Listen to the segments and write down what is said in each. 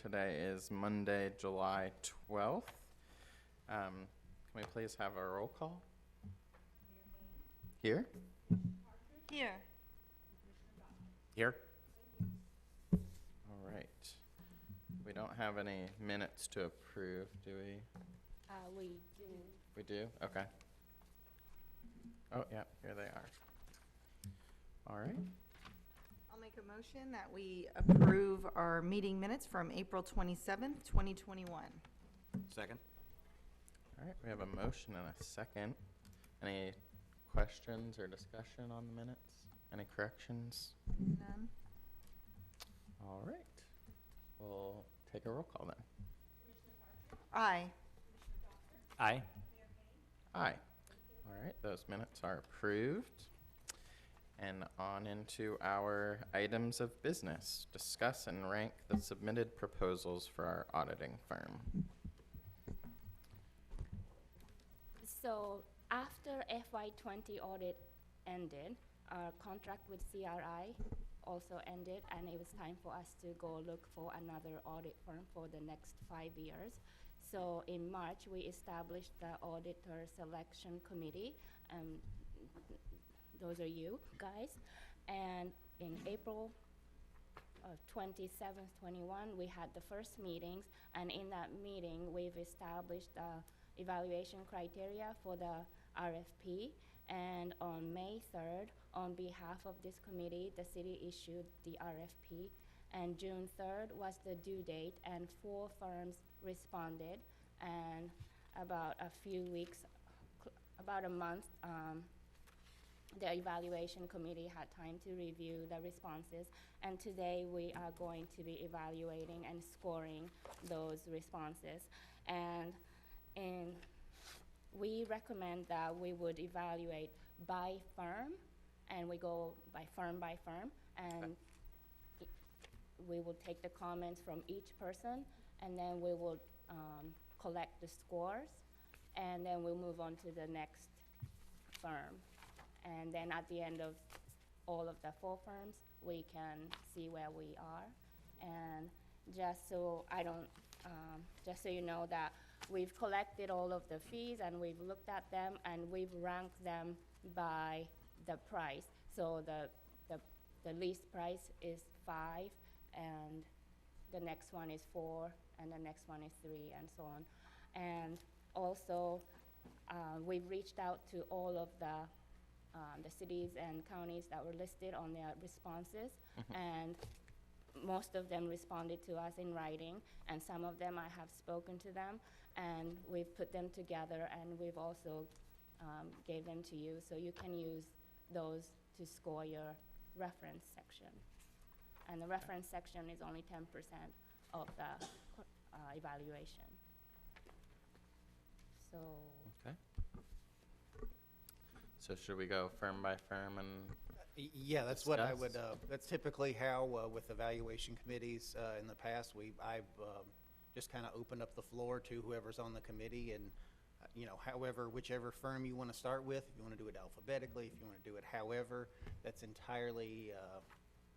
Today is Monday, July 12th. Can we please have a roll call? Here? Here. Here. All right. We don't have any minutes to approve, do we? We do. We do? Okay. Oh, yeah, here they are. All right. I'll make a motion that we approve our meeting minutes from April 27th, 2021. Second. All right, we have a motion and a second. Any questions or discussion on the minutes? Any corrections? None. All right. We'll take a roll call then. Aye. Aye. Aye. All right, those minutes are approved. And on into our items of business. Discuss and rank the submitted proposals for our auditing firm. So after FY20 audit ended, our contract with CRI also ended, and it was time for us to go look for another audit firm for the next 5 years. So in March, we established the auditor selection committee. Those are you guys. And in April 27th, 21, we had the first meetings, and in that meeting, we've established evaluation criteria for the RFP. And on May 3rd, on behalf of this committee, the city issued the RFP. And June 3rd was the due date, and 4 firms responded. And about a few weeks, about a month, the evaluation committee had time to review the responses, and today we are going to be evaluating and scoring those responses. And we recommend that we would evaluate by firm, and we go by firm, and we will take the comments from each person, and then we will collect the scores, and then we'll move on to the next firm. And then at the end of all of the 4 firms, we can see where we are. And just so you know that we've collected all of the fees, and we've looked at them, and we've ranked them by the price. So the least price is 5, and the next one is 4, and the next one is 3, and so on. And also, we've reached out to all of the cities and counties that were listed on their responses, and most of them responded to us in writing, and some of them I have spoken to them, and we've put them together, and we've also gave them to you, so you can use those to score your reference section. And the reference section is only 10% of the evaluation. So. Okay. So should we go firm by firm and Yeah, that's what I would, discuss? that's typically how, with evaluation committees, in the past, I've just kind of opened up the floor to whoever's on the committee, and, whichever firm you want to start with, if you want to do it alphabetically, if you want to do it however, that's entirely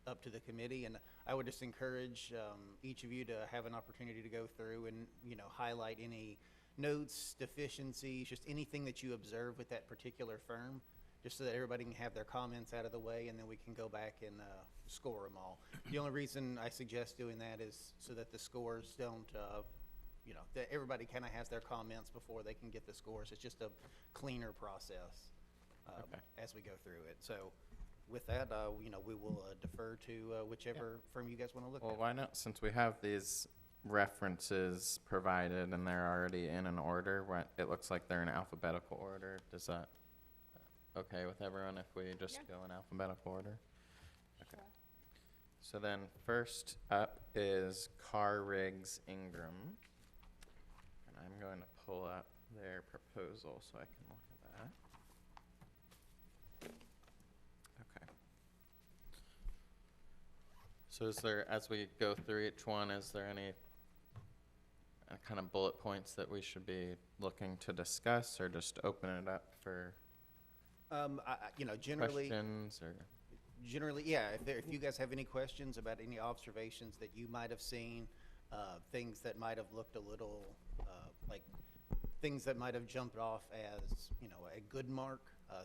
up to the committee. And I would just encourage each of you to have an opportunity to go through and, highlight any notes, deficiencies, just anything that you observe with that particular firm, just so that everybody can have their comments out of the way, and then we can go back and score them all. The only reason I suggest doing that is so that the scores don't, that everybody kind of has their comments before they can get the scores. It's just a cleaner process as we go through it. So with that, we will defer to whichever firm you guys want to look Well, at. why not, since we have these references provided and they're already in an order, it looks like they're in alphabetical order. Does that okay with everyone if we just go in alphabetical order? Okay. Sure. So then first up is Car Rigs Ingram. And I'm going to pull up their proposal so I can look at that. Okay. So is there, as we go through each one, is there any kind of bullet points that we should be looking to discuss, or just open it up for Generally, questions, or? Generally, yeah. If you guys have any questions about any observations that you might have seen, things that might have looked a little, like, things that might have jumped off as, you know, a good mark,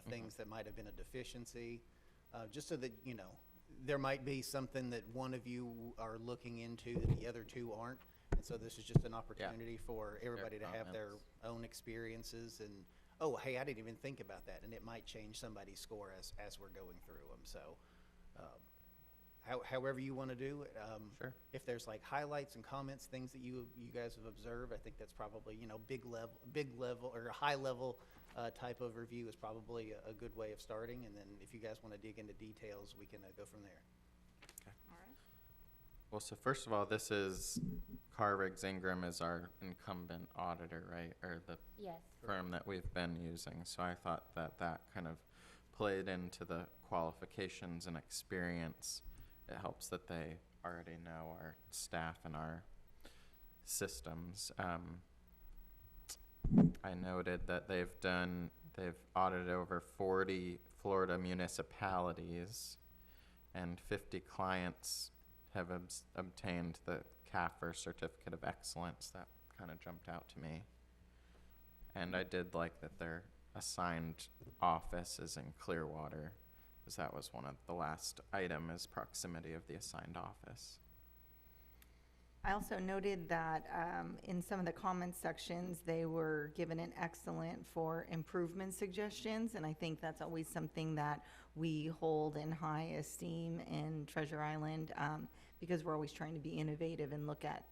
things that might have been a deficiency, just so that, you know, there might be something that one of you are looking into that the other two aren't. And so this is just an opportunity for everybody to have their own experiences and, oh, hey, I didn't even think about that. And it might change somebody's score as we're going through them. So however you want to do it. Sure. If there's like highlights and comments, things that you guys have observed, I think that's probably, you know, big level or high level type of review is probably a good way of starting. And then if you guys want to dig into details, we can go from there. All right. Well, so first of all, this is Carriggs Ingram is our incumbent auditor, right? Or the Yes. firm that we've been using. So I thought that that kind of played into the qualifications and experience. It helps that they already know our staff and our systems. I noted that they've audited over 40 Florida municipalities, and 50 clients have obtained the CAFR Certificate of Excellence. That kind of jumped out to me. And I did like that their assigned office is in Clearwater, because that was one of the last item, is proximity of the assigned office. I also noted that in some of the comment sections, they were given an excellent for improvement suggestions, and I think that's always something that we hold in high esteem in Treasure Island, because we're always trying to be innovative and look at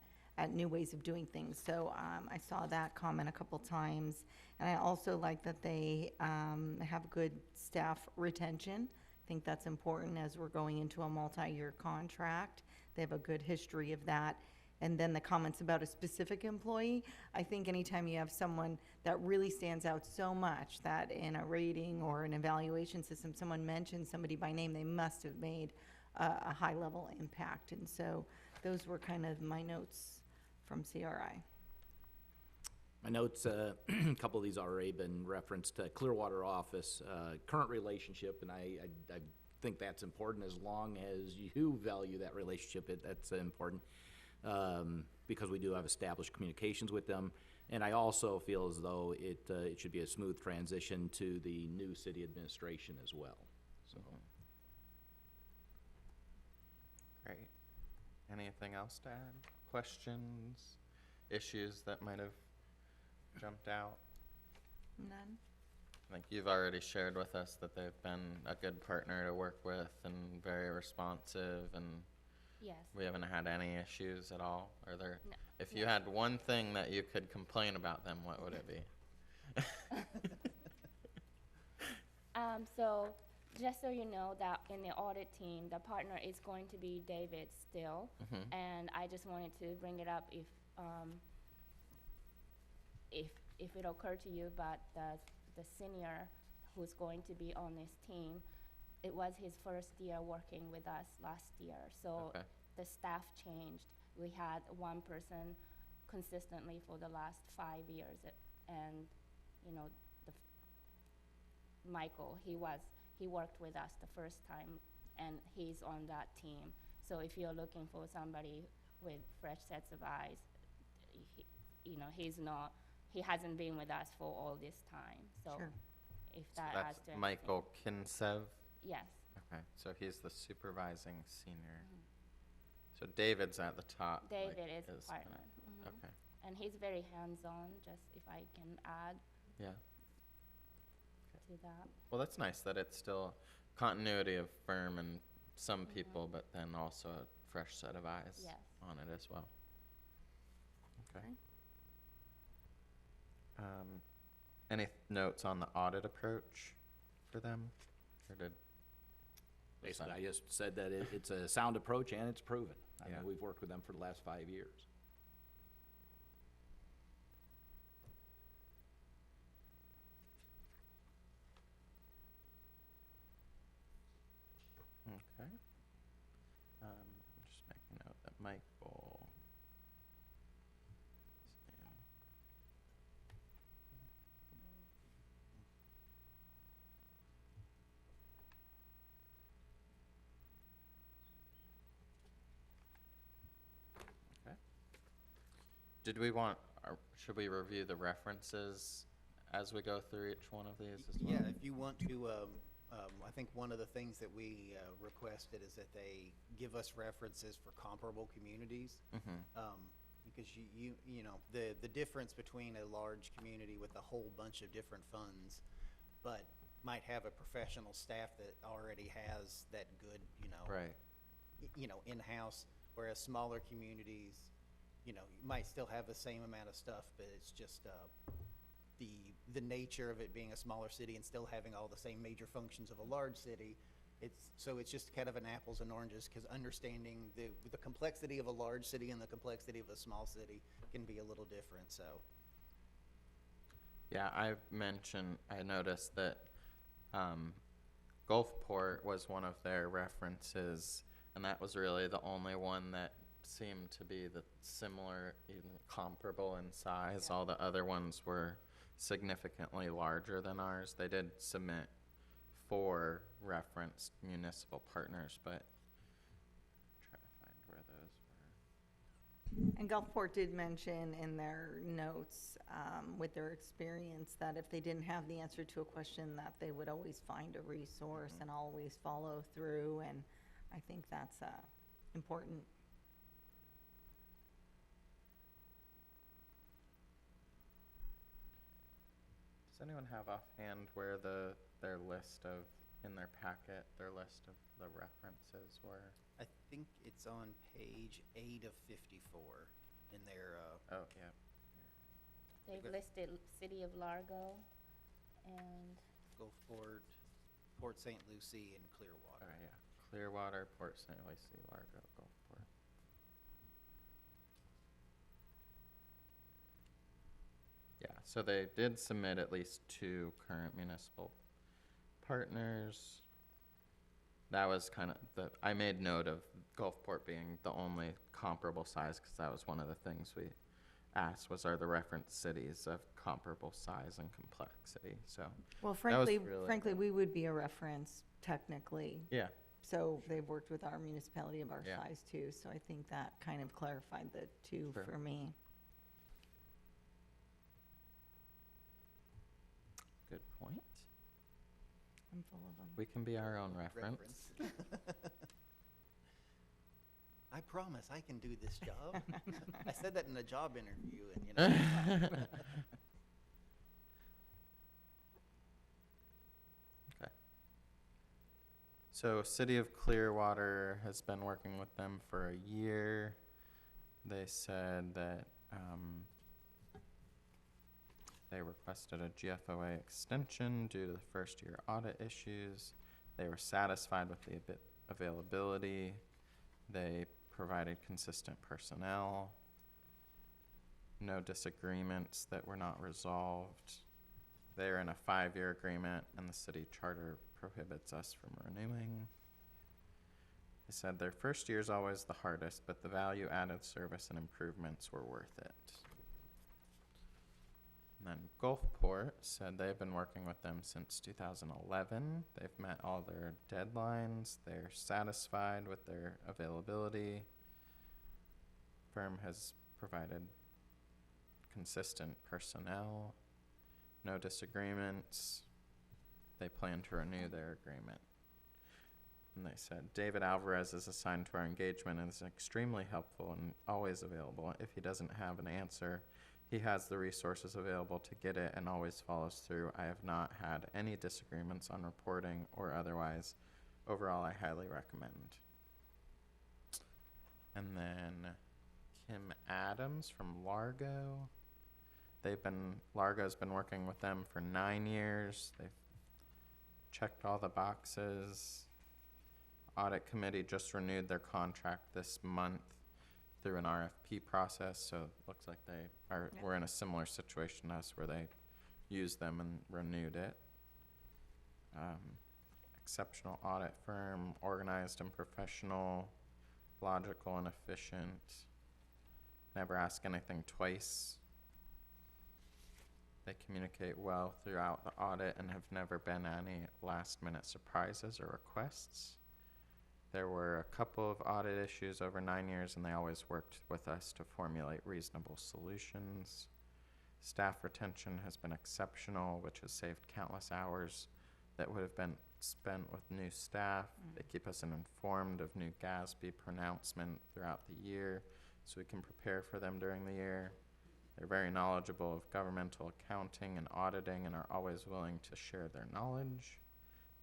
new ways of doing things. So I saw that comment a couple times, and I also like that they have good staff retention. I think that's important as we're going into a multi-year contract. They have a good history of that. And then the comments about a specific employee, I think anytime you have someone that really stands out so much that in a rating or an evaluation system, someone mentions somebody by name, they must have made a high-level impact. And so those were kind of my notes from CRI. My notes, a couple of these already been referenced. Clearwater office, current relationship, and I think that's important as long as you value that relationship. That's important because we do have established communications with them. And I also feel as though it should be a smooth transition to the new city administration as well. So, Great. Anything else to add? Questions, issues that might have jumped out? None? I think you've already shared with us that they've been a good partner to work with and very responsive, and Yes. we haven't had any issues at all. Are there? No. If you had one thing that you could complain about them, what would it be? So just so you know that in the audit team, the partner is going to be David still. Mhm. And I just wanted to bring it up if it occurred to you, but the senior who's going to be on this team, it was his first year working with us last year. So Okay. the staff changed. We had one person consistently for the last 5 years, and you know, Michael, he worked with us the first time, and he's on that team. So if you're looking for somebody with fresh sets of eyes, he hasn't been with us for all this time. So Sure. if So that that's adds to anything. Michael Kinsev. Yes. Okay, so he's the supervising senior. So David's at the top. like, David is a kinda- partner. Okay, And he's very hands-on, just if I can add yeah. to that. Well, that's nice that it's still continuity of firm and some people, but then also a fresh set of eyes Yes. on it as well. Okay. Any notes on the audit approach for them? Or did? basically, I just said that it's a sound approach and it's proven. I Yeah. mean, we've worked with them for the last 5 years. Okay. I'm just making note that Michael. Okay. Did we want, or should we review the references as we go through each one of these as well? Yeah, if you want to, I think one of the things that we requested is that they give us references for comparable communities. Because you know, the difference between a large community with a whole bunch of different funds, but might have a professional staff that already has that good, you know. Right. You know, in-house, whereas smaller communities, you know, you might still have the same amount of stuff, but it's just, the nature of it being a smaller city and still having all the same major functions of a large city, it's just kind of an apples and oranges, because understanding the complexity of a large city and the complexity of a small city can be a little different, so. Yeah, I noticed that Gulfport was one of their references, and that was really the only one that seemed to be the similar, even comparable in size. Yeah. All the other ones were significantly larger than ours. They did submit 4 referenced municipal partners, but try to find where those were. And Gulfport did mention in their notes, with their experience, that if they didn't have the answer to a question, that they would always find a resource and always follow through, and I think that's important. Does anyone have offhand where their list of, in their packet, their list of the references were? I think it's on page 8 of 54 in their, Oh, yeah. They've Okay. listed City of Largo and Gulfport, Port St. Lucie, and Clearwater. All right, yeah. Clearwater, Port St. Lucie, Largo, Gulfport. Yeah, so they did submit at least 2 current municipal partners. That was kind of I made note of Gulfport being the only comparable size, because that was one of the things we asked was, are the reference cities of comparable size and complexity? So, Well, was frankly, really- we would be a reference technically. yeah, So they've worked with our municipality of our Yeah. size too, so I think that kind of clarified the two Sure. for me. good point. I'm full of them. We can be our own reference. I promise I can do this job. I said that in a job interview, and you know. Okay. So City of Clearwater has been working with them for a year. They said that they requested a GFOA extension due to the first year audit issues. They were satisfied with the availability. They provided consistent personnel. No disagreements that were not resolved. They're in a 5-year agreement, and the city charter prohibits us from renewing. They said their first year is always the hardest, but the value-added service and improvements were worth it. And then Gulfport said they've been working with them since 2011. They've met all their deadlines. They're satisfied with their availability. Firm has provided consistent personnel. No disagreements. They plan to renew their agreement. And they said, David Alvarez is assigned to our engagement and is extremely helpful and always available. If he doesn't have an answer, he has the resources available to get it and always follows through. I have not had any disagreements on reporting or otherwise. Overall, I highly recommend. And then Kim Adams from Largo. Largo's been working with them for 9 years. They've checked all the boxes. Audit committee just renewed their contract this month through an RFP process, so it looks like we're in a similar situation to us where they used them and renewed it. Exceptional audit firm, organized and professional, logical and efficient. Never ask anything twice. They communicate well throughout the audit and have never been any last-minute surprises or requests. there were a couple of audit issues over 9 years, and they always worked with us to formulate reasonable solutions. Staff retention has been exceptional, which has saved countless hours that would have been spent with new staff. They keep us informed of new GASB pronouncement throughout the year, so we can prepare for them during the year. They're very knowledgeable of governmental accounting and auditing and are always willing to share their knowledge.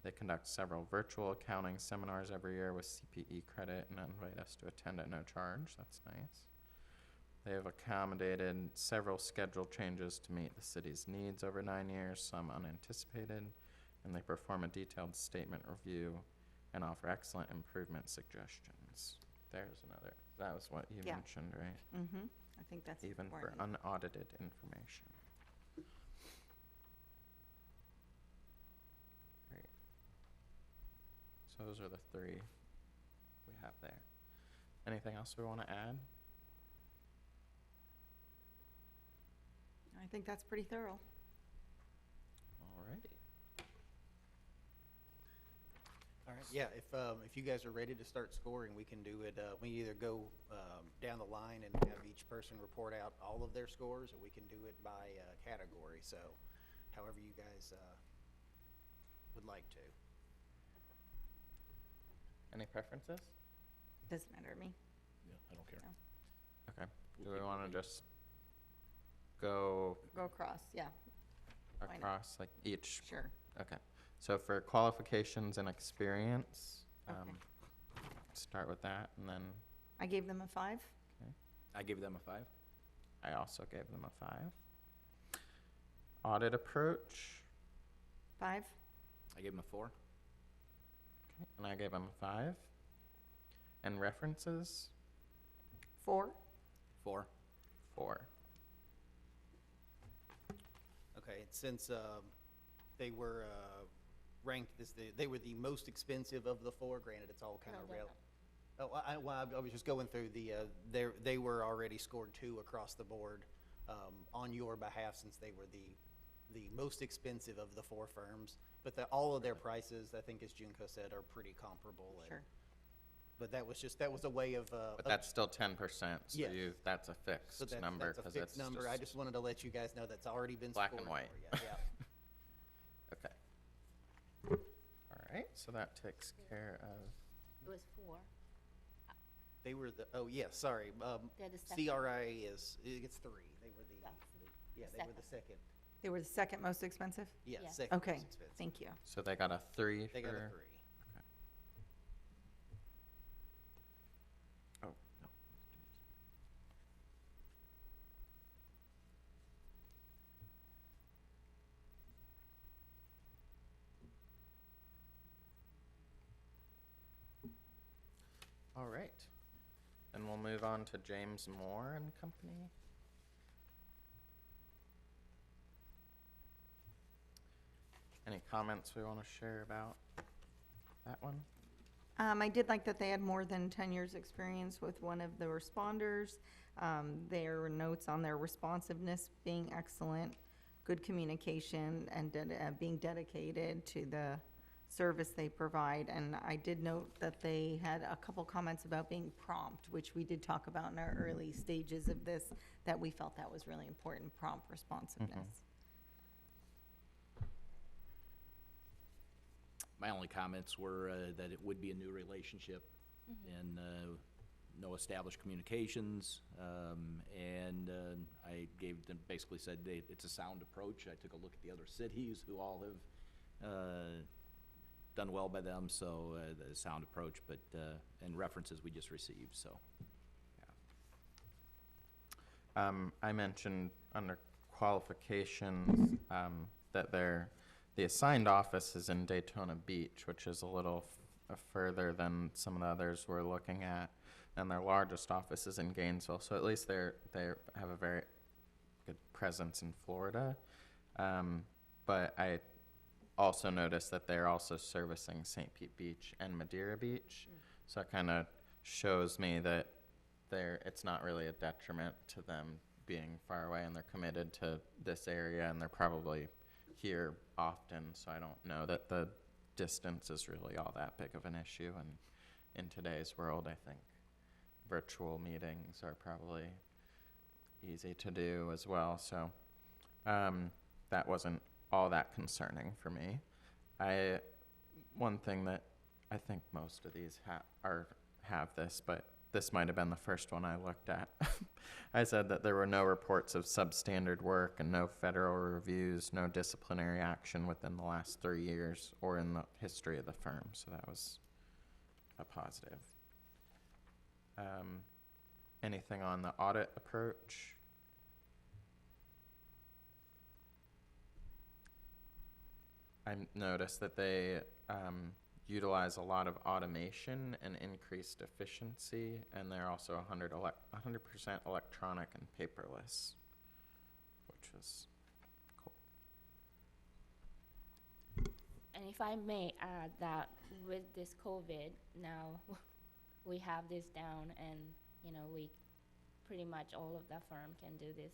They conduct several virtual accounting seminars every year with CPE credit and invite us to attend at no charge. That's nice. They have accommodated several schedule changes to meet the city's needs over 9 years, some unanticipated, and they perform a detailed statement review and offer excellent improvement suggestions. There's another, that was what you Yeah. mentioned, right? Mm-hmm. I think that's Even for important. unaudited information. Great. So those are the three we have there. Anything else we want to add? I think that's pretty thorough. Alrighty. All right, yeah, if you guys are ready to start scoring, we can do it, we either go, down the line and have each person report out all of their scores, or we can do it by, category, so however you guys, would like to. Any preferences? Doesn't matter to me. Yeah, I don't care. No. Okay. Do we want to just go Go across, yeah, Why not? across, like each? sure. Okay. So for qualifications and experience, Okay. start with that, and then I gave them a 5. I gave them a 5. I also gave them a 5. Audit approach, 5. I gave them a 4. okay, and I gave them a 5. And references, 4. 4. 4. Okay, and since, they were, ranked as they were the most expensive of the 4, granted, it's all kind of No, real. I was just going through the, they were already scored 2 across the board, on your behalf, since they were the most expensive of the 4 firms. But all of their prices, I think, as Junko said, are pretty comparable. Sure. But that was a way of, But that's still 10%, so Yes. that's a so fixed number. that's a 'cause fixed it's number. I just wanted to let you guys know that's already been Black scored and white. for you. Yeah. Okay. All right, so that takes care of, It was 4. They were oh, yeah, sorry. They're the second. CRI it's 3. They were That's yeah, the they were the second. second. They were the second most expensive? Yeah, Yeah. second Okay, most expensive. thank you. so they got a 3 They got a for- 3. Oh, no. All right. Then we'll move on to James Moore and Company. Any comments we want to share about that one? I did like that they had more than 10 years' experience with one of the responders. There were notes on their responsiveness being excellent, good communication, and being dedicated to the service they provide. And I did note that they had a couple comments about being prompt, which we did talk about in our early stages of this, that we felt that was really important, prompt responsiveness. My only comments were that it would be a new relationship and no established communications. And I gave them, basically said it's a sound approach. I took a look at the other cities who all have done well by them, so the sound approach, but, and references we just received, so. I mentioned under qualifications that the assigned office is in Daytona Beach, which is a little further than some of the others we're looking at, and their largest office is in Gainesville. So at least they have a very good presence in Florida. But I also noticed that they're also servicing St. Pete Beach and Madeira Beach. So it kind of shows me that it's not really a detriment to them being far away, and they're committed to this area, and they're probably here often, so I don't know that the distance is really all that big of an issue. And in today's world, I think virtual meetings are probably easy to do as well. So that wasn't all that concerning for me. One thing that I think most of these have this, but this might have been the first one I looked at. I said that there were no reports of substandard work and no federal reviews, no disciplinary action within the last 3 years or in the history of the firm. So that was a positive. Anything on the audit approach? I noticed that they utilize a lot of automation and increased efficiency, and they're also 100% electronic and paperless, which was cool. And if I may add that with this COVID, now we have this down, and we pretty much all of the firm can do this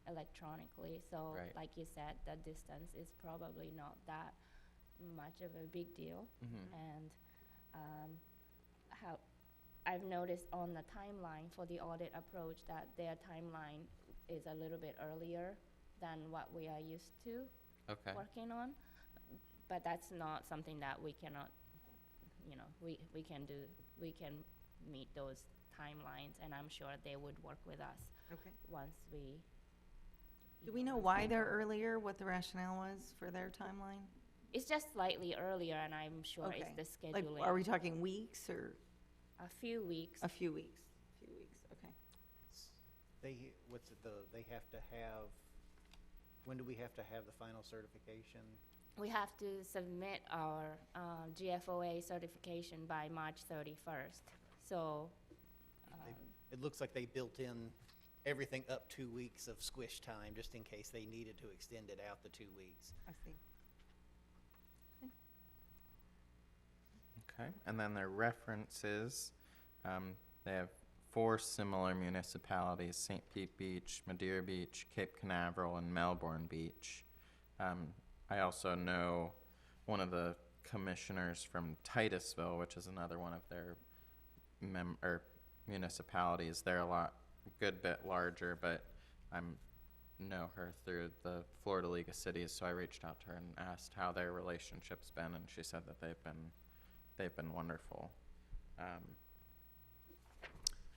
electronically. So Right. like you said, the distance is probably not that much of a big deal. Mm-hmm. And how I've noticed on the timeline for the audit approach that their timeline is a little bit earlier than what we are used to Okay. working on. But that's not something that we cannot, we can meet those timelines, and I'm sure they would work with us Okay. once we. Do we know why they're earlier, what the rationale was for their timeline? It's just slightly earlier, and I'm sure Okay. it's the Like, scheduling. are we talking weeks or A few weeks. a few weeks? Few weeks, okay. They have to have, when do we have to have the final certification? We have to submit our GFOA certification by March 31st. So, It looks like they built in everything up 2 weeks of squish time, just in case they needed to extend it out the 2 weeks. I see. Okay, and then their references, they have 4 similar municipalities: St. Pete Beach, Madeira Beach, Cape Canaveral, and Melbourne Beach. I also know one of the commissioners from Titusville, which is another one of their municipalities. They're a good bit larger, but I know her through the Florida League of Cities, so I reached out to her and asked how their relationship's been, and she said that they've been wonderful.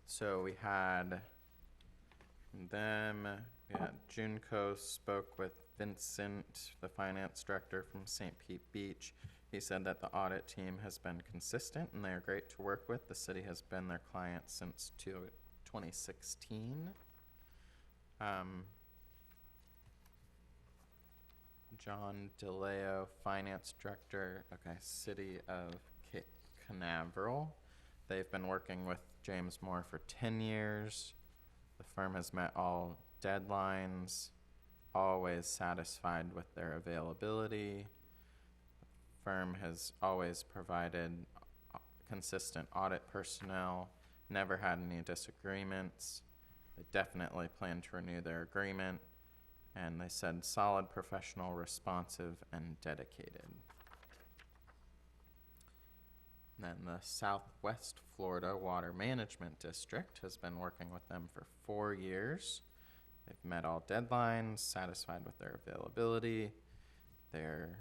So we had Junco spoke with Vincent, the finance director from St. Pete Beach. He said that the audit team has been consistent and they are great to work with. The city has been their client since 2016. John DeLeo, finance director, City of Cape Canaveral. They've been working with James Moore for 10 years. The firm has met all deadlines, always satisfied with their availability. The firm has always provided consistent audit personnel, never had any disagreements. They definitely plan to renew their agreement. And they said solid, professional, responsive, and dedicated. Then the Southwest Florida Water Management District has been working with them for 4 years. They've met all deadlines, satisfied with their availability. They're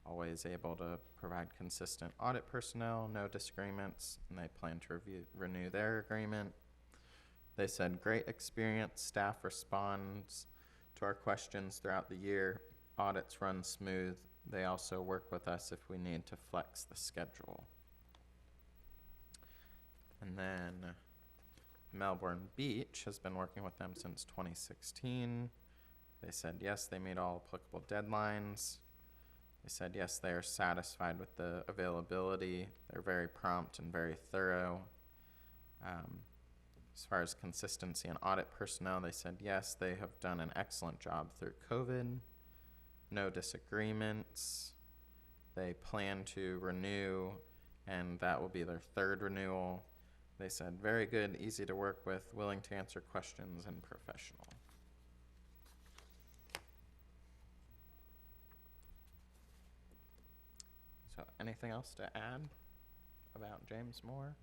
always able to provide consistent audit personnel, no disagreements, and they plan to renew their agreement. They said great experience, staff responds to our questions throughout the year, audits run smooth. They also work with us if we need to flex the schedule. And then Melbourne Beach has been working with them since 2016. They said yes, they meet all applicable deadlines. They said yes, they are satisfied with the availability. They're very prompt and very thorough. As far as consistency and audit personnel, they said yes, they have done an excellent job through COVID. No disagreements. They plan to renew, and that will be their 3rd renewal. They said very good, easy to work with, willing to answer questions, and professional. So anything else to add? about James Moore?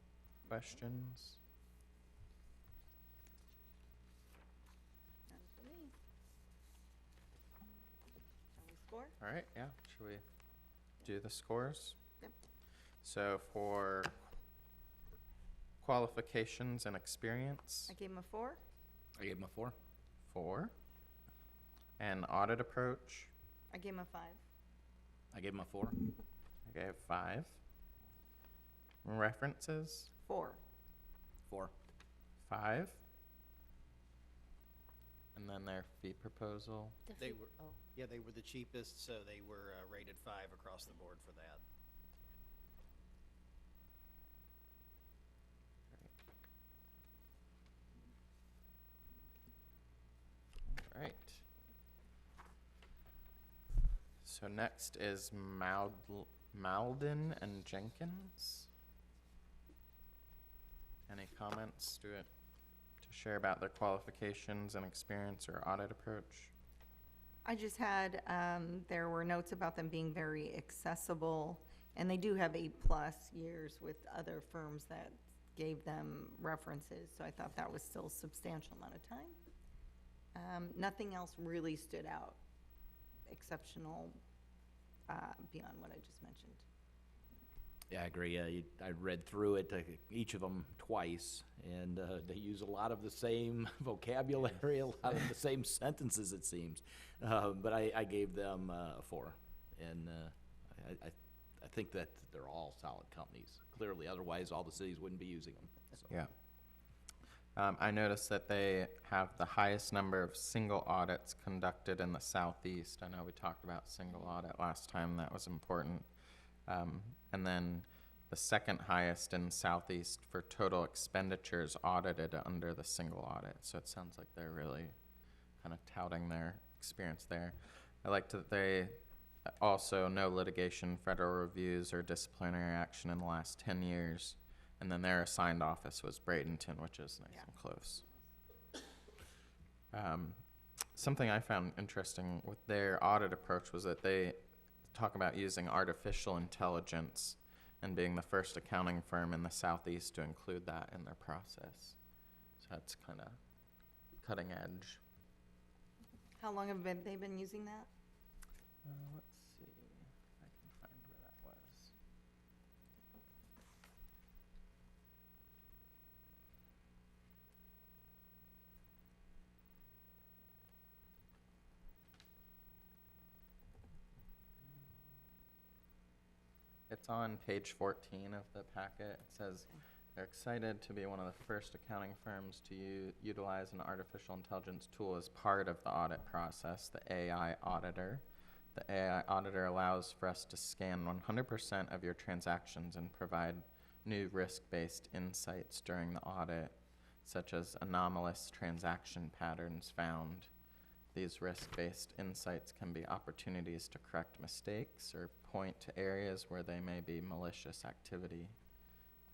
Questions? None for me. Shall we score? All right, yeah, should we do the scores? Yep. So for qualifications and experience, I gave him a 4. I gave him a 4. 4. And audit approach, I gave him a 5. I gave him a 4. I gave 5. References, 4. 4. 5. And then their fee proposal, They were, yeah, they were the cheapest, so they were rated 5 across the board for that. all right. So next is Malden and Jenkins. Any comments to share about their qualifications and experience or audit approach? I just had, there were notes about them being very accessible, and they do have 8+ years with other firms that gave them references, so I thought that was still a substantial amount of time. Nothing else really stood out exceptional beyond what I just mentioned. Yeah, I agree. I read through it, each of them twice, and they use a lot of the same vocabulary, a lot of the same sentences, it seems. But I gave them a 4, and I think that they're all solid companies. Clearly, otherwise all the cities wouldn't be using them. So. Yeah. I noticed that they have the highest number of single audits conducted in the Southeast. I know we talked about single audit last time, that was important. And then the second highest in Southeast for total expenditures audited under the single audit. So it sounds like they're really kind of touting their experience there. I liked that they also no litigation, federal reviews, or disciplinary action in the last 10 years. And then their assigned office was Bradenton, which is nice and close. Something I found interesting with their audit approach was that they talk about using artificial intelligence and being the first accounting firm in the Southeast to include that in their process. So that's kind of cutting edge. How long have they been using that? Let's see. I can find where that was. It's on page 14 of the packet. It says they're excited to be one of the first accounting firms to utilize an artificial intelligence tool as part of the audit process, the AI Auditor. The AI Auditor allows for us to scan 100% of your transactions and provide new risk-based insights during the audit, such as anomalous transaction patterns found. These risk-based insights can be opportunities to correct mistakes or point to areas where they may be malicious activity.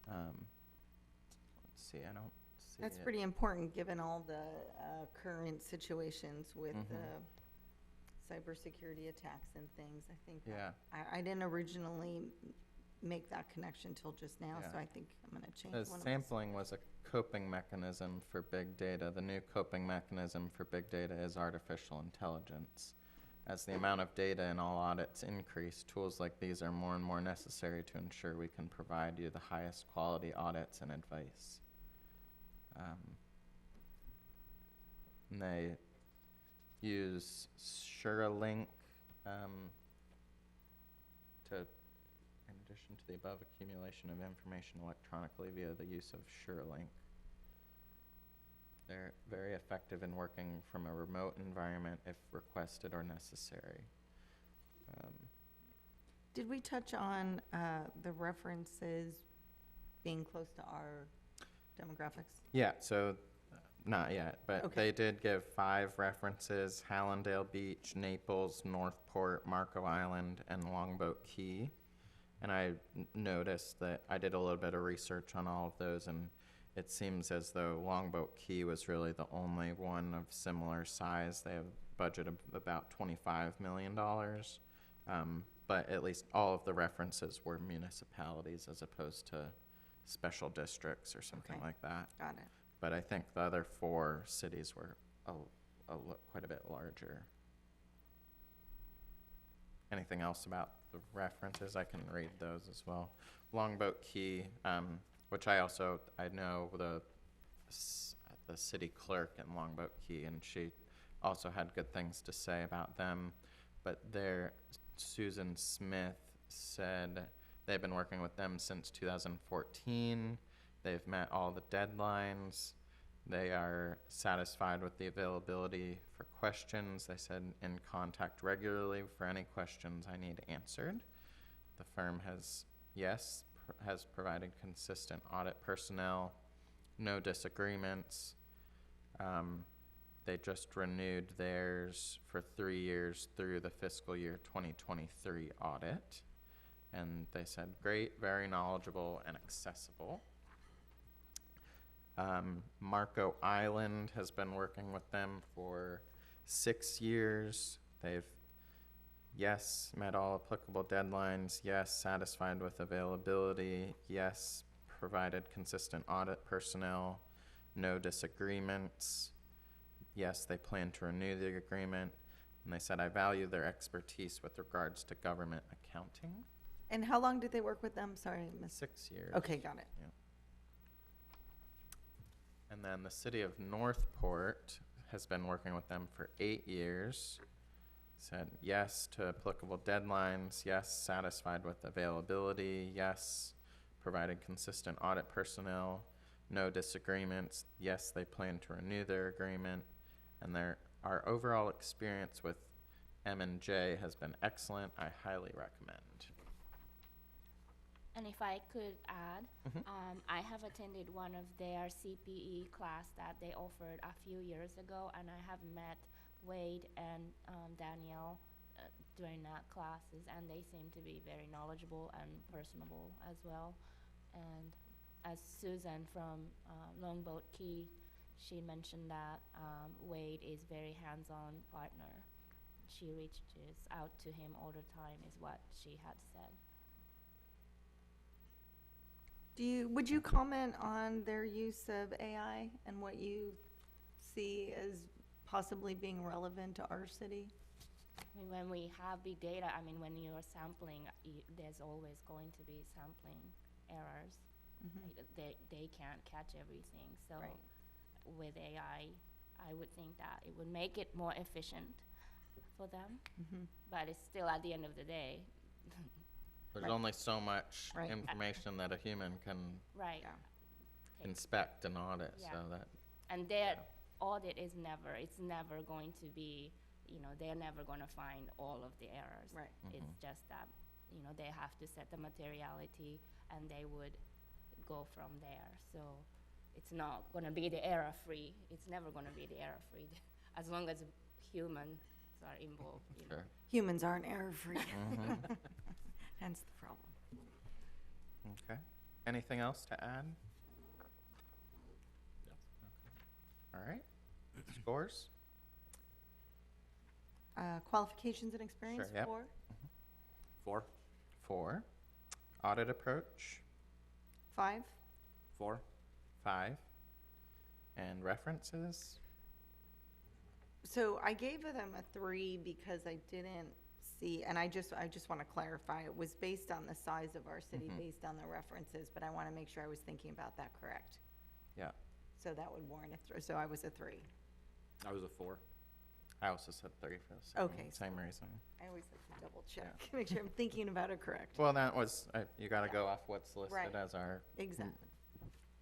Let's see, I don't see That's it. pretty important, given all the current situations with cybersecurity attacks and things. I think that I didn't originally make that connection till just now, so Yeah. I think I'm going to change The one of sampling was a coping mechanism for big data. The new coping mechanism for big data is artificial intelligence. As the amount of data in all audits increase, tools like these are more and more necessary to ensure we can provide you the highest quality audits and advice. And they use SureLink to, in addition to the above accumulation of information electronically via the use of SureLink. They're very effective in working from a remote environment if requested or necessary. Did we touch on the references being close to our demographics? Yeah, so not yet, but Okay. they did give 5 references: Hallandale Beach, Naples, Northport, Marco Island, and Longboat Key. And I noticed that I did a little bit of research on all of those, and it seems as though Longboat Key was really the only one of similar size. They have a budget of about $25 million. But at least all of the references were municipalities as opposed to special districts or something Okay. like that. Got it. But I think the other 4 cities were quite a bit larger. Anything else about the references? I can read those as well. Longboat Key, which I know the city clerk in Longboat Key, and she also had good things to say about them. But Susan Smith said they've been working with them since 2014. They've met all the deadlines. They are satisfied with the availability for questions. They said in contact regularly for any questions I need answered. The firm has provided consistent audit personnel, no disagreements. They just renewed theirs for 3 years through the fiscal year 2023 audit. And they said, great, very knowledgeable and accessible. Marco Island has been working with them for 6 years. They've, met all applicable deadlines. Yes, satisfied with availability. Yes, provided consistent audit personnel. No disagreements. Yes, they plan to renew the agreement. And they said, I value their expertise with regards to government accounting. And how long did they work with them? Sorry, Miss. 6 years. Okay, got it. Yeah. And then the city of Northport has been working with them for 8 years. Said yes to applicable deadlines. Yes, satisfied with availability. Yes, provided consistent audit personnel. No disagreements. Yes, they plan to renew their agreement. And our overall experience with M&J has been excellent. I highly recommend. And if I could add, Mhm. I have attended one of their CPE class that they offered a few years ago, and I have met Wade and Danielle during that classes, and they seem to be very knowledgeable and personable as well. And as Susan from Longboat Key, she mentioned that Wade is very hands-on partner. She reaches out to him all the time, is what she had said. Would you comment on their use of AI and what you see as possibly being relevant to our city? I mean, when we have big data, I mean, when you're sampling, there's always going to be sampling errors. They can't catch everything. So Right. with AI, I would think that it would make it more efficient for them. But it's still, at the end of the day, There's Right. only so much Right. information that a human can right. Yeah. take- inspect and audit, Yeah. so that, And their audit is it's never going to be, they're never going to find all of the errors. Right. It's just that, they have to set the materiality and they would go from there. So it's not going to be the error-free. It's never going to be the error-free as long as humans are involved. sure. Humans aren't error-free. Mhm. Hence the problem. Okay. Anything else to add? All right. Scores? Qualifications and experience, Sure, yep. 4. 4, 4. Audit approach, 5. 4, 5. And references? So I gave them a 3 because I didn't see, and I just want to clarify, it was based on the size of our city, based on the references, but I want to make sure I was thinking about that correct. Yeah. So that would warrant so I was a 3. I was a 4. I also said 3 for the same, Okay, same reason. I always like to double check, make sure I'm thinking about it correct. Well, that was, you got to go off what's listed Right. as our Exactly.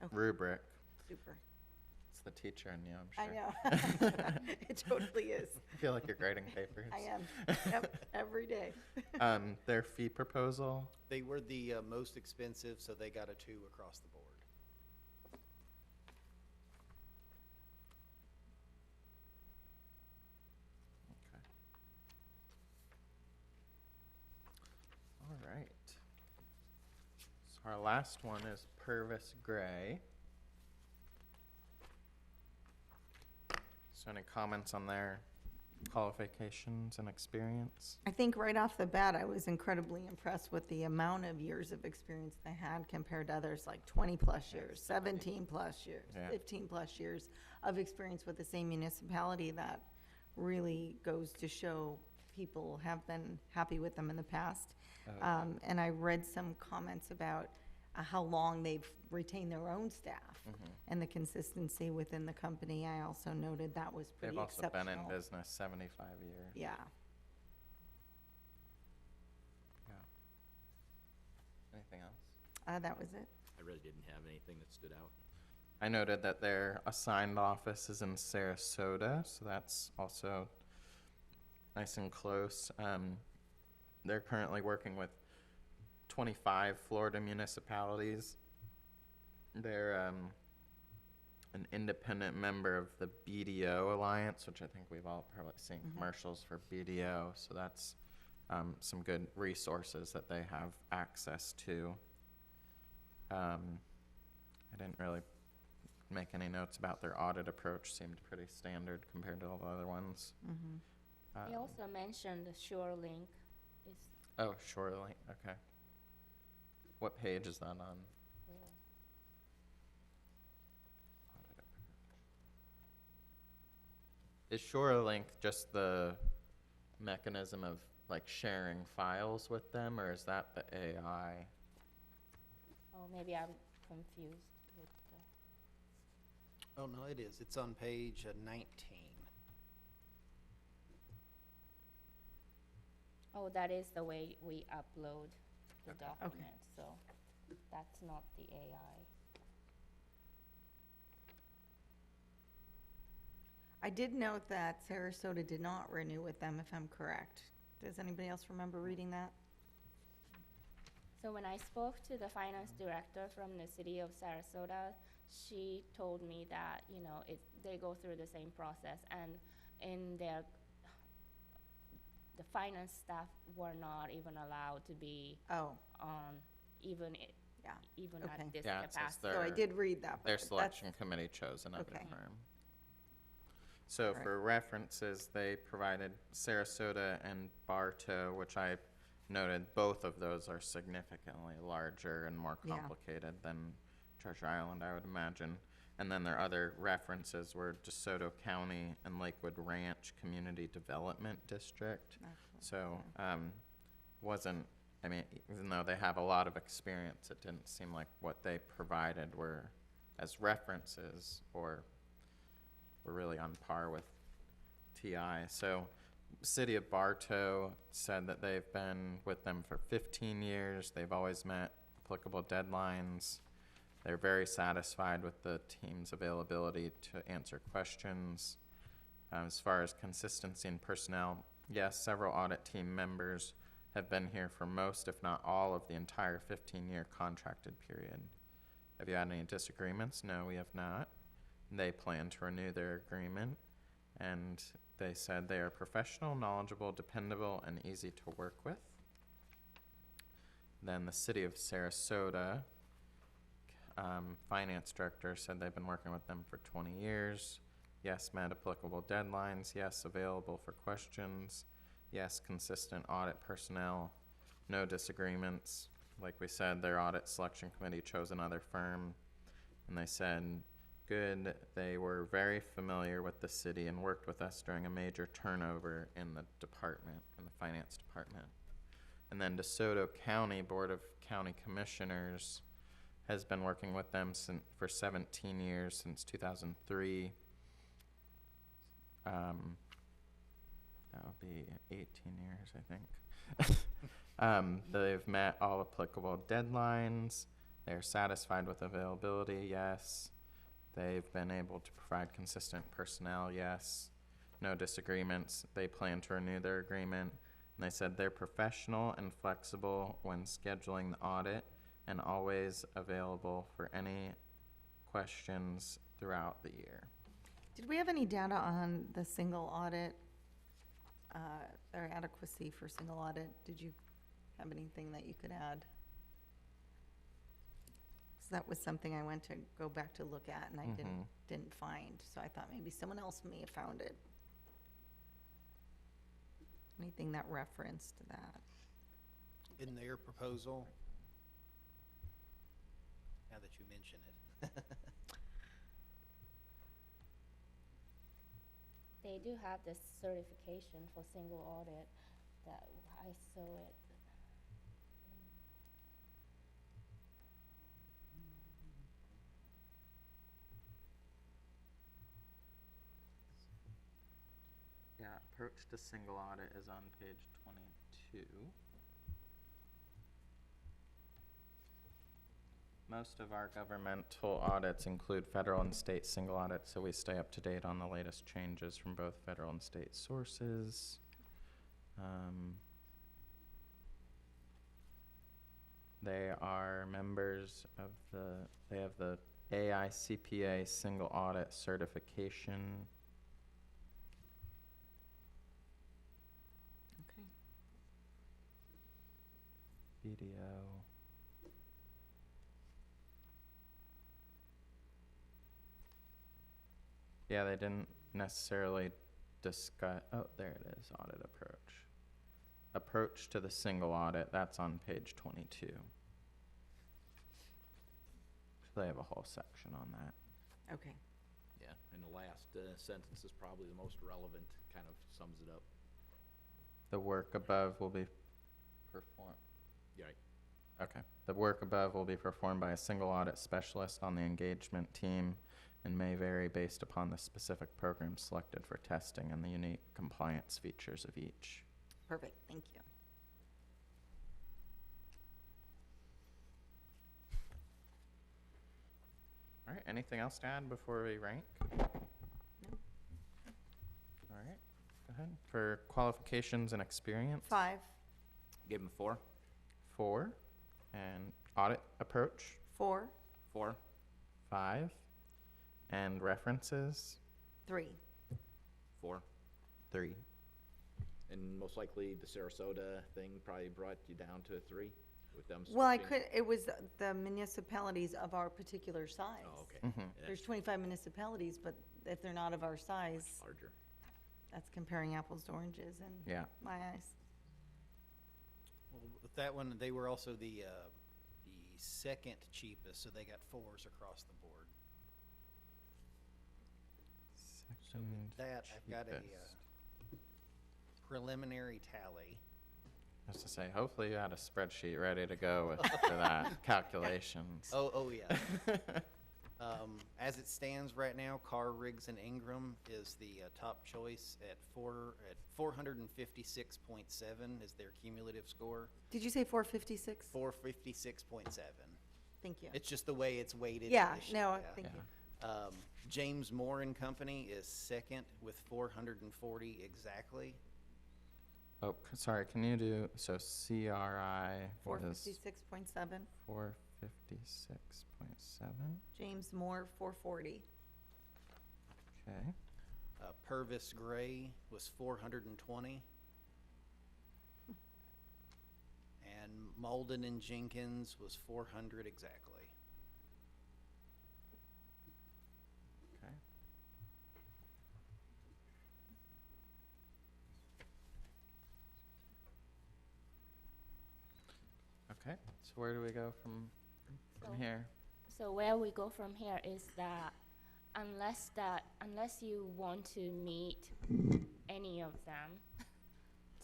Okay, rubric. super. It's the teacher in you, I'm I sure. know. It totally is. I feel like you're grading papers. I am. Yep, every day. Their fee proposal, They were the most expensive, so they got a 2 across the board. okay. All right. So our last one is Purvis Gray. So any comments on their qualifications and experience? I think right off the bat, I was incredibly impressed with the amount of years of experience they had compared to others, like 20-plus years, 17-plus years, Yeah. 15-plus years of experience with the same municipality. That really goes to show people have been happy with them in the past. And I read some comments about how long they've retained their own staff and the consistency within the company. I also noted that was pretty They've also exceptional. been in business 75 years. Yeah. Yeah. Anything else? That was it. I really didn't have anything that stood out. I noted that their assigned office is in Sarasota, so that's also nice and close. They're currently working with 25 Florida municipalities. They're an independent member of the BDO Alliance, which I think we've all probably seen commercials for BDO, so that's some good resources that they have access to. I didn't really make any notes about their audit approach. Seemed pretty standard compared to all the other ones. He also mentioned the SureLink is, Oh, Shorelink, okay. What page is that on? Audit approach. Is Shorelink just the mechanism of like sharing files with them, or is that the AI? oh, maybe I'm confused with the, Oh, no, it is. It's on page 19. oh, that is the way we upload the Okay. document, so that's not the AI. I did note that Sarasota did not renew with them, if I'm correct. Does anybody else remember reading that? So when I spoke to the finance director from the city of Sarasota, she told me that, you know, they go through the same process, and in their, the finance staff were not even allowed to be Oh, on, even yeah. even Okay. at this Yeah, it says capacity. they're- So I did read that. but Their that's- selection committee chose another Okay. firm. So Alright. for references, they provided Sarasota and Bartow, which I noted both of those are significantly larger and more Yeah. complicated than Treasure Island, I would imagine. And then their other references were DeSoto County and Lakewood Ranch Community Development District. Excellent. So, wasn't, I mean, even though they have a lot of experience, it didn't seem like what they provided were as references or were really on par with TI. So, City of Bartow said that they've been with them for 15 years. They've always met applicable deadlines. They're very satisfied with the team's availability to answer questions. As far as consistency in personnel, yes, several audit team members have been here for most, if not all, of the entire 15-year contracted period. Have you had any disagreements? No, we have not. They plan to renew their agreement, and they said they are professional, knowledgeable, dependable, and easy to work with. Then the City of Sarasota finance director said they've been working with them for 20 years. Yes, met applicable deadlines. Yes, available for questions. Yes, consistent audit personnel. No disagreements. Like we said, their audit selection committee chose another firm. And they said, good, they were very familiar with the city and worked with us during a major turnover in the department, in the finance department. And then DeSoto County Board of County Commissioners has been working with them for 17 years, since 2003. That would be 18 years, I think. They've met all applicable deadlines. They're satisfied with availability, yes. They've been able to provide consistent personnel, yes. No disagreements. They plan to renew their agreement. And they said they're professional and flexible when scheduling the audit and always available for any questions throughout the year. Did we have any data on the single audit, their adequacy for single audit? Did you have anything that you could add? So that was something I went to go back to look at, and I didn't find, so I thought maybe someone else may have found it. anything that referenced that. In their proposal, now that you mention it. They do have this certification for single audit that I saw it. Yeah, approach to single audit is on page 22. Most of our governmental audits include federal and state single audits, so we stay up to date on the latest changes from both federal and state sources. They are members of they have the AICPA single audit certification. Okay. BDO. Yeah, they didn't necessarily discuss, oh, there it is, audit approach. Approach to the single audit, that's on page 22. So they have a whole section on that. Okay. Yeah, and the last sentence is probably the most relevant, kind of sums it up. The work above will be performed. Yeah, right. Okay. The work above will be performed by a single audit specialist on the engagement team and may vary based upon the specific program selected for testing and the unique compliance features of each. Perfect, thank you. All right, anything else to add before we rank? No. All right, go ahead. For qualifications and experience? 5, Give him 4. 4. And audit approach? 4, 4. 5. And references? 3. 4. 3. And most likely the Sarasota thing probably brought you down to a 3 with them Well, switching. it was the municipalities of our particular size. Oh, okay. Mhm. Yeah, There's 25 municipalities, but if they're not of our size, larger. that's comparing apples to oranges in Yeah. my eyes. Well, with that one, they were also the second cheapest, so they got 4s across the board. So with that, I've got a cheapest. preliminary tally. I was to say, hopefully you had a spreadsheet ready to go with for that calculations. Oh yeah. As it stands right now, Carr, Riggs, and Ingram is the top choice at 456.7 is their cumulative score. Did you say 456? 456.7. Thank you. It's just the way it's weighted. Yeah, this no, year, thank Yeah. you. James Moore and Company is second with 440 exactly. Oh, sorry, can you do, so CRI was 456.7. 456.7, James Moore, 440. okay. Purvis Gray was 420. And Malden and Jenkins was 400 exactly. Okay. Okay, so where do we go from So- here? So where we go from here is that unless you want to meet any of them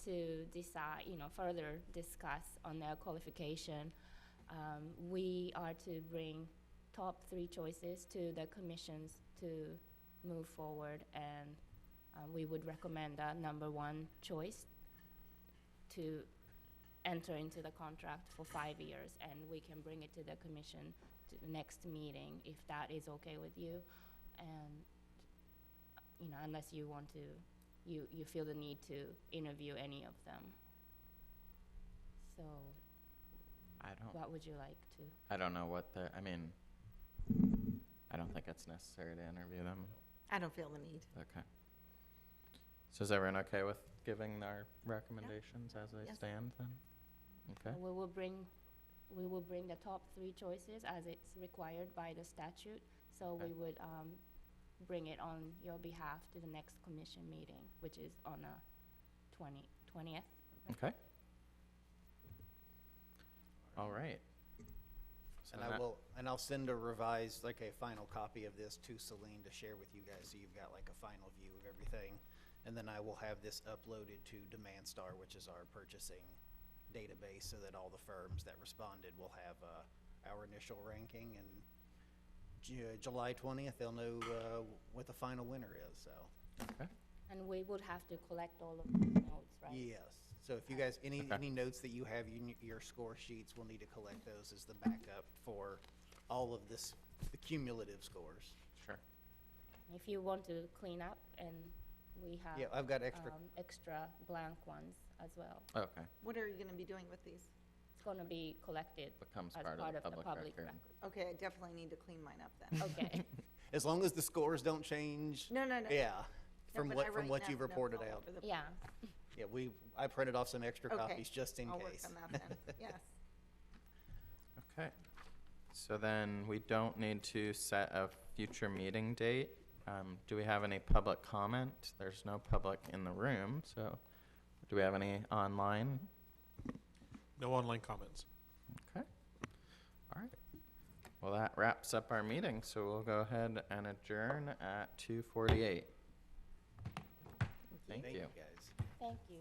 to decide, further discuss on their qualification, we are to bring top 3 choices to the commissions to move forward, and we would recommend a number 1 choice to enter into the contract for 5 years, and we can bring it to the commission to the next meeting if that is okay with you. And, unless you want to, you feel the need to interview any of them. So what would you like to? I don't know what the, I mean, I don't think it's necessary to interview them. I don't feel the need. Okay. So is everyone okay with giving our recommendations as they Yes. stand then? Okay. We will bring the top 3 choices as it's required by the statute. So we Okay. would bring it on your behalf to the next commission meeting, which is on 20th. Okay. All right. So And that- I'll send a revised, like a final copy of this to Celine to share with you guys, so you've got like a final view of everything. And then I will have this uploaded to Demand Star, which is our purchasing database, so that all the firms that responded will have, our initial ranking, and July 20th, they'll know, what the final winner is, so. Okay. And we would have to collect all of these notes, right? Yes, so if you guys, any notes that you have in your score sheets, we'll need to collect those as the backup for all of this, the cumulative scores. Sure. If you want to clean up, and we have. Yeah, I've got extra. Extra blank ones as well. Okay. What are you gonna be doing with these? It's gonna be collected Becomes as part of the public record. record. Okay, I definitely need to clean mine up then. Okay. As long as the scores don't change. No, no, no. Yeah, No, from but I what, from write what you've notes reported all out. over the- Yeah. Yeah, I printed off some extra Okay, copies just in I'll work case. on that then, yes. Okay. So then we don't need to set a future meeting date. Do we have any public comment? There's no public in the room, so do we have any online? No online comments. Okay. All right. Well, that wraps up our meeting, so we'll go ahead and adjourn at 2:48. Thank you. Guys. Thank you.